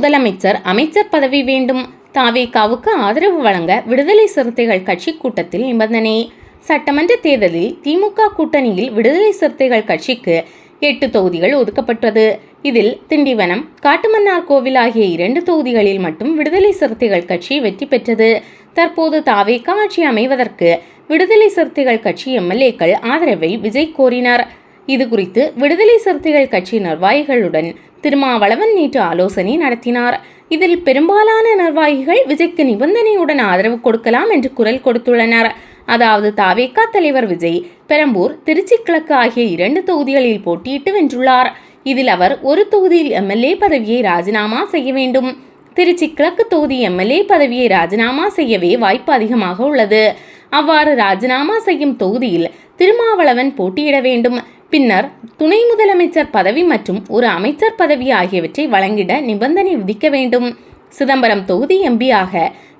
முதலமைச்சர் அமைச்சர் பதவி வேண்டும். தாவேகாவுக்கு ஆதரவு வழங்க விடுதலை சிறுத்தைகள் கட்சி கூட்டத்தில் நிபந்தனை. சட்டமன்ற தேர்தலில் திமுக கூட்டணியில் விடுதலை சிறுத்தைகள் கட்சிக்கு 8 தொகுதிகள் ஒதுக்கப்பட்டது. இதில் திண்டிவனம், காட்டுமன்னார் கோவில் ஆகிய 2 தொகுதிகளில் மட்டும் விடுதலை சிறுத்தைகள் கட்சி வெற்றி பெற்றது. தற்போது தாவேகா ஆட்சி அமைவதற்கு விடுதலை சிறுத்தைகள் கட்சி எம்எல்ஏக்கள் ஆதரவை விஜய் கோரினார். இதுகுறித்து விடுதலை சிறுத்தைகள் கட்சி நிர்வாகிகளுடன் திருமாவளவன் நேற்று ஆலோசனை நடத்தினார். இதில் பெரும்பாலான நிர்வாகிகள் விஜய்க்கு நிபந்தனையுடன் ஆதரவு கொடுக்கலாம் என்று குரல் கொடுத்துள்ளனர். அதாவது தாவேகா தலைவர் விஜய் பெரம்பூர், திருச்சி கிழக்கு ஆகிய 2 தொகுதிகளில் போட்டியிட்டு வென்றுள்ளார். இதில் அவர் ஒரு தொகுதியில் எம்எல்ஏ பதவியை ராஜினாமா செய்ய வேண்டும். திருச்சி கிழக்கு தொகுதி எம்எல்ஏ பதவியை ராஜினாமா செய்யவே வாய்ப்பு அதிகமாக உள்ளது. அவ்வாறு ராஜினாமா செய்யும் தொகுதியில் திருமாவளவன் போட்டியிட வேண்டும். பின்னர் துணை முதலமைச்சர் பதவி மற்றும் ஒரு அமைச்சர் பதவி ஆகியவற்றை வழங்கிட நிபந்தனை விதிக்க வேண்டும். சிதம்பரம் தொகுதி எம்பியாக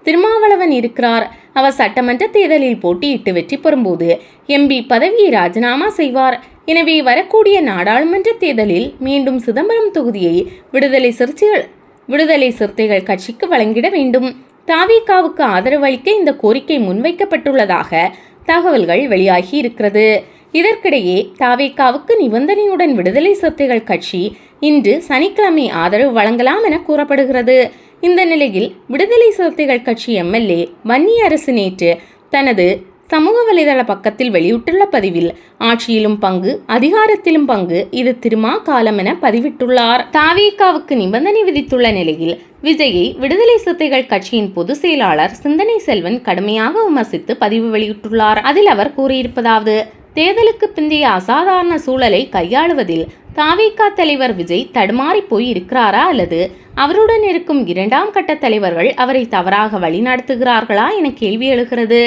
திருமாவளவன் இருக்கிறார். அவர் சட்டமன்ற தேர்தலில் போட்டியிட்டு வெற்றி பெறும்போது எம்பி பதவியை ராஜினாமா செய்வார். எனவே வரக்கூடிய நாடாளுமன்ற தேர்தலில் மீண்டும் சிதம்பரம் தொகுதியை விடுதலை சிறுத்தைகள் கட்சிக்கு வழங்கிட வேண்டும். தாவேகாவுக்கு ஆதரவு அளிக்க இந்த கோரிக்கை முன்வைக்கப்பட்டுள்ளதாக தகவல்கள் வெளியாகி இருக்கிறது. இதற்கிடையே தாவேகாவுக்கு நிபந்தனையுடன் விடுதலை சிறுத்தைகள் கட்சி இன்று சனிக்கிழமை ஆதரவு வழங்கலாம் என கூறப்படுகிறது. இந்த நிலையில் விடுதலை சிறுத்தைகள் கட்சி எம்எல்ஏ வன்னியரசு நேற்று தனது சமூக வலைதள பக்கத்தில் வெளியிட்டுள்ள பதிவில் ஆட்சியிலும் பங்கு, அதிகாரத்திலும் பங்கு, இது திருமா காலம் என பதிவிட்டுள்ளார். தாவேகாவுக்கு நிபந்தனை விதித்துள்ள நிலையில் விஜயை விடுதலை சிறுத்தைகள் கட்சியின் பொதுச் செயலாளர் சிந்தனை செல்வன் கடுமையாக விமர்சித்து பதிவு வெளியிட்டுள்ளார். அதில் அவர் கூறியிருப்பதாவது: தேர்தலுக்கு பிந்தைய அசாதாரண சூழலை கையாளுவதில் தாவேகா தலைவர் விஜய் தடுமாறி போய் இருக்கிறாரா அல்லது அவருடன் இருக்கும் 2ஆம் கட்ட தலைவர்கள் அவரை தவறாக வழிநடத்துகிறார்களா என கேள்வி எழுகிறது.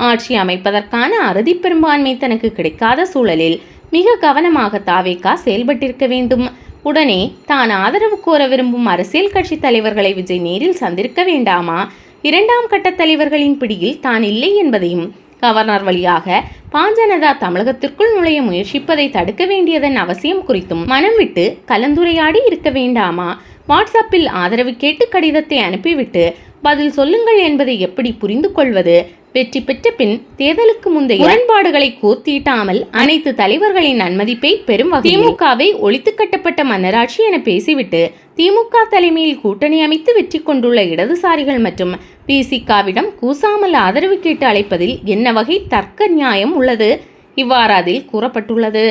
ஆட்சி அமைப்பதற்கான அறுதி பெரும்பான்மை தனக்கு கிடைக்காத சூழலில் மிக கவனமாக தாவேகா செயல்பட்டிருக்க வேண்டும். உடனே தான் ஆதரவு கோர விரும்பும் அரசியல் கட்சி தலைவர்களை விஜய் நேரில் சந்திக்க வேண்டாமா? 2ஆம் கட்ட தலைவர்களின் பிடியில் தான் இல்லை என்பதையும், கவர்னர் வழியாக பாஜனதா தமிழகத்திற்குள் நுழைய முயற்சிப்பதை தடுக்க வேண்டியதன் அவசியம் குறித்தும் மனம் விட்டு கலந்துரையாடி இருக்க வேண்டாமா? வாட்ஸ்அப்பில் ஆதரவு கேட்டு கடிதத்தை அனுப்பிவிட்டு பதில் சொல்லுங்கள் என்பதை எப்படி புரிந்து கொள்வது? வெற்றி பெற்ற பின் தேர்தலுக்கு முந்தைய முரண்பாடுகளை கோர்த்தீட்டாமல் அனைத்து தலைவர்களின் நன்மதிப்பை பெறும் வகையில் திமுகவை ஒழித்து கட்டப்பட்ட மன்னராட்சி என பேசிவிட்டு திமுக தலைமையில் கூட்டணி அமைத்து வெற்றி கொண்டுள்ள இடதுசாரிகள் மற்றும் பிசிகாவிடம் கூசாமல் ஆதரவு கேட்டு அழைப்பதில் என்ன வகை தர்க்க நியாயம் உள்ளது? இவ்வாறு அதில் கூறப்பட்டுள்ளது.